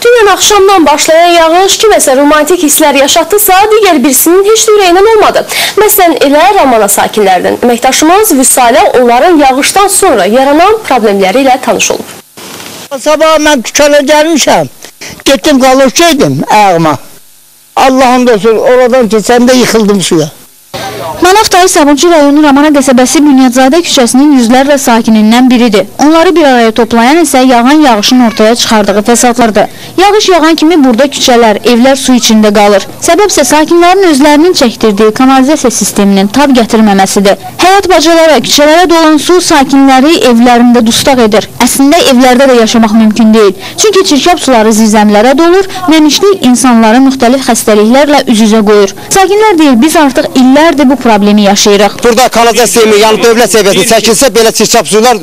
Dünən axşamdan başlayan yağış kiməsə romantik hisslər yaşatdısa, digər birisinin heç də ürəyindən olmadı. Məsələn, elə Ramana sakinlərdən əməkdaşımız Vüsalə onların yağışdan sonra yaranan problemləri ilə tanış olub. Sabah mən tükələ gəlmişəm, getdim qalırkaydım ayağıma. Allah'ın olsun, oradan keçəndə yıxıldım suya. Manaf dayı Sabunçu rayonu Ramana qəsəbəsi Bünyadzadə küçəsinin yüzlərlə sakinindən biridir. Onları bir araya toplayan isə yağan yağışın ortaya çıxardığı fəsadlardır. Yağış yağan kimi burada küçələr, evlər su içində qalır. Səbəb isə sakinlərin özlərinin çəkdirdiyi kanalizasiya sisteminin tab gətirməməsidir. Həyat bacalara, küçələrə dolan su sakinləri evlərində dustaq edir. Əslində evlərdə də yaşamaq mümkün deyil. Çünki çirkab suları zirzəmlərə dolur, nəmişlik insanları müxtəlif xəstəliklərlə üz-üzə qoyur. Sakinlər deyir, biz artıq illərdir bu problemi yaşayırıq. Burada kanalizasiya sistemi, yəni dövlət səviyyəsində çəkilsə belə çirkab sular,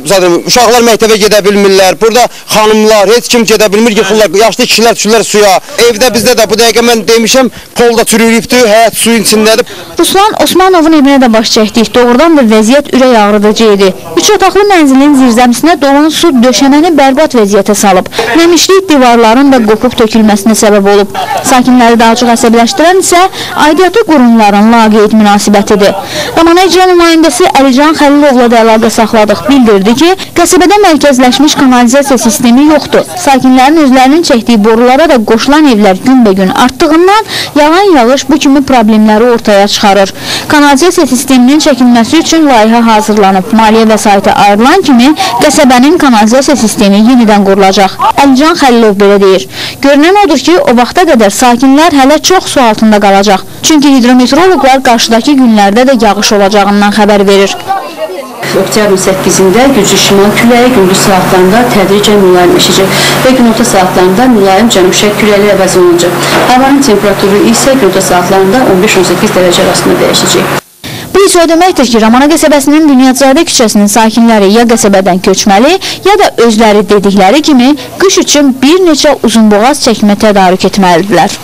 uşaqlar məktəbə gedə bilmirlər. Burada xanımlar, heç kim gedə bilmir, yıxırlar. Yaşlı kişilər düşürlər suya. Evdə bizdə də bu dəqiqə mən demişəm, polda çürüyübdür, həyat suyun içindədir. Ruslan Osmanovun evinə də baş çəkdik. Doğrudan da vəziyyət ürək ağrıdıcı idi. 3 otaqlı mənzilin zirzəmisinə dolan su döşəməni bərbad vəziyyətə salıb. Nəmişlik divarların da qopub tökülməsinə səbəb olub. Sakinləri daha çox əsəbləşdirən isə aidiyyatı qurumların laqeyd münasibətidir. Ramana icra nümayəndəsi Əlican Xəlilovla da əlaqə saxladıq. Bildirdi ki, qəsəbədə mərkəzləşmiş kanalizasiya sistemi yoxdur. Sakinlərin özlərinin çəkdiyi borulara da qoşulan evlər günbəgün artdığından yağan yağış bu kimi problemləri ortaya çıxarır. Kanalizasiya sisteminin çəkilməsi üçün layihə hazırlanıb. Maliyyə vəsaiti ayrılan kimi qəsəbənin kanalizasiya sistemi yenidən qurulacaq. Əlican Xəlilov belə deyir. Görünən odur ki, o vaxta qədər sakinlər hələ çox su altında qalacaq. Çünki hidrometeoroloqlar qarşıdakı günlərdə də yağış olacağından xəbər verir. Oktyabrın 8-də güclü şimal küləyi gündüz saatlarında tədricən mülayimləşəcək və günorta saatlarında mülayim cənub-şərq küləyi əvəz olunacaq. Havanın temperaturu isə gündüz saatlarında 15-18 dərəcə arasında dəyişəcək. Bu isə o deməkdir ki, Ramana qəsəbəsinin Bünyadzadə küçəsinin sakinləri ya qəsəbədən köçməli, ya da özləri dedikləri kimi qış üçün bir neçə uzunboğaz çəkmə tədarük etməlidirlər.